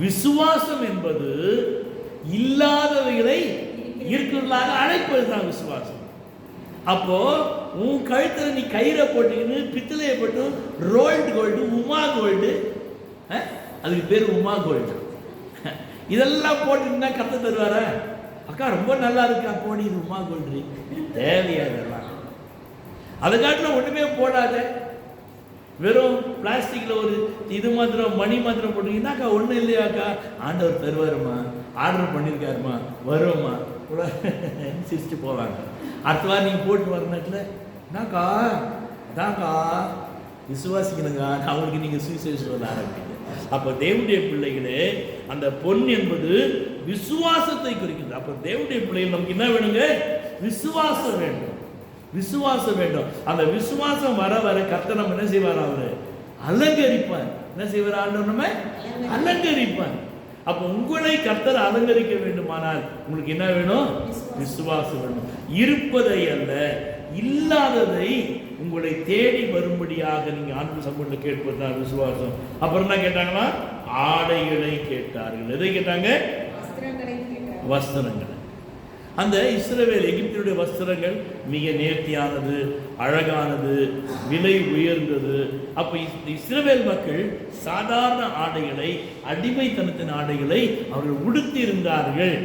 விசுவாசம் என்பது இல்லாதவைகளை இருக்கிறதாக அழைப்பது தான் விசுவாசம். அப்போ உன் கழுத்துல நீ கயிறை போட்டீங்கன்னு பித்தளையை போட்டு ரோல்டு கோல்டு, உமா கோல்டு, அதுக்கு பேர் உமா கோல்டு, இதெல்லாம் போட்டுன்னா கத்த தருவார? அக்கா ரொம்ப நல்லா இருக்கா, போடி இது உமா கோல்டு. தேவையா இதெல்லாம்? அதை காட்டில் ஒண்ணுமே போடாத, வெறும் பிளாஸ்டிக்ல ஒரு இது மாத்திரம் மணி மாத்திரம் போட்டீங்கன்னாக்கா ஒன்றும் இல்லையாக்கா, ஆண்டவர் தருவாருமா, ஆர்டர் பண்ணியிருக்காருமா, வருமா கூட சிரிச்சுட்டு போவாங்க. அடுத்த வாரம் நீங்கள் போட்டு வர நேரத்தில் என்னக்கா அதான்க்கா விசுவாசிக்கணுங்க, அவங்களுக்கு நீங்கள் சுவிசேஷம் சொல்ல ஆரம்பிங்க. அப்போ தேவனுடைய பிள்ளைகளே, அந்த பொன் என்பது விசுவாசத்தை குறிக்கிறது. அப்போ தேவனுடைய பிள்ளைகள் நமக்கு என்ன வேணுங்க? விசுவாசம் வேண்டும், விசுவாசம் வேண்டும். அந்த விசுவாசம் வர வர கர்த்தர் நம்ம என்ன செய்வார்? அவரு அலங்கரிப்பார். என்ன செய்வார்? ஆண்டவர் நம்ம அலங்கரிப்பார். அப்போ உங்களை கர்த்தர் அலங்கரிக்க வேண்டுமானால் உங்களுக்கு என்ன வேணும்? விசுவாசம் வேணும். இருப்பதை அல்ல, இல்லாததை உங்களை தேடி வரும்படியாக நீங்க ஆண்டு சமூகத்தில் கேட்பதுதான் விசுவாசம். அப்புறம் என்ன கேட்டாங்களா? ஆடைகளை கேட்டார்கள். எதை கேட்டாங்க? வஸ்திரங்கள். அந்த இஸ்ரவேல் எகிப்தினுடைய வஸ்திரங்கள் மிக நேர்த்தியானது, அழகானது, விலை உயர்ந்தது. அப்போ இஸ்ரவேல் மக்கள் சாதாரண ஆடைகளை, அடிமைத்தனத்தின் ஆடைகளை அவர்கள் உடுத்தி இருந்தார்கள்.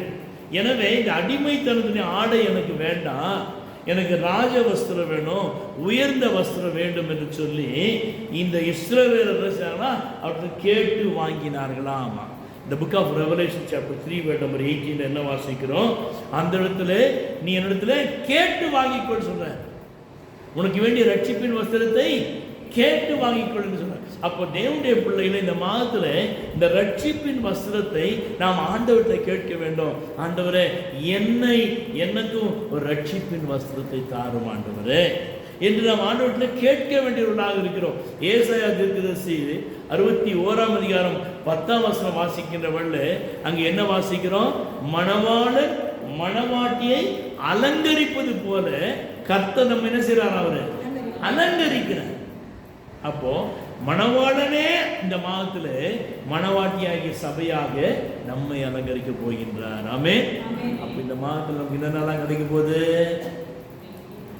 எனவே இந்த அடிமைத்தனத்தின் ஆடை எனக்கு வேண்டாம், எனக்கு ராஜ வஸ்திரம் வேணும், உயர்ந்த வஸ்திரம் வேண்டும் என்று சொல்லி இந்த இஸ்ரவேலர் அவர்கள் கேட்டு வாங்கினார்களாம். The book of Revelation chapter 3 verse number 18 என்ன வாசிக்கிறோம்? அந்த இடத்துல நீ என்னிடத்துல கேட்டு வாங்கிக்கொள் சொல்ற, உனக்கு வேண்டிய ரட்சிப்பின் வஸ்திரத்தை கேட்டு வாங்கிக்கொள்னு சொல்ற. அப்போ தேவனுடைய பிள்ளைகளை இந்த மாதத்துல இந்த ரட்சிப்பின் வஸ்திரத்தை நாம் ஆண்டவர்கிட்ட கேட்க வேண்டும். ஆண்டவரே, எனக்கும் ஒரு ரட்சிப்பின் வஸ்திரத்தை தாரும் ஆண்டவரே என்று நாம் ஆண்டவர்கிட்ட கேட்க வேண்டியவர்களாக இருக்கிறோம். ஏசாயா தீர்க்கதரிசி 61ஆம் அதிகாரம் 10ஆம் வசனம் வாசிக்கின்ற வழியில அங்க என்ன வாசிக்கிறோம்? மணவாளன் மணவாட்டியை அலங்கரிப்பது போல கர்த்தர் நம்ம என்ன செய்றார்? அவரு அலங்கரிக்கிறார். அப்போ மணவாளனே இந்த மாதத்துல மணவாட்டியாகிய சபையாக நம்மை அலங்கரிக்க போகின்றார். ஆமென். அப்ப இந்த மாதத்துல நமக்கு என்னென்னலாம் கிடைக்க போகுது?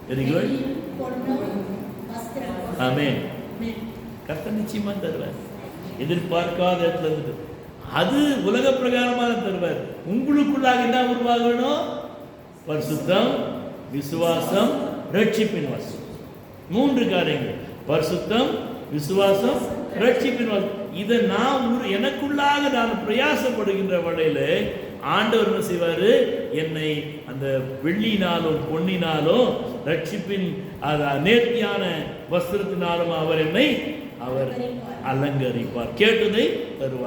Very good. ஆமென். கர்த்தர் நிச்சயமா தருவார், எதிர்பார்க்காத இடத்துல இருந்து. அது உலக பிரகாரமாக தருவார். உங்களுக்குள்ளாக என்ன உருவாகணும்? பரிசுத்தம், விசுவாசம், ரட்சிப்பின் வசம். 3 காரியங்கள்: பரிசுத்தம், விசுவாசம், ரட்சிப்பின் வசம். இதை நான் எனக்குள்ளாக நான் பிரயாசப்படுகின்ற வழியில ஆண்டவர் என்ன செய்வாரு? என்னை அந்த வெள்ளினாலும் பொன்னினாலும் ரட்சிப்பின் நேர்த்தியான வஸ்திரத்தினாலும் அவர் என்னை அவர் அலங்கரிப்பார், கேட்டதை தருவார்.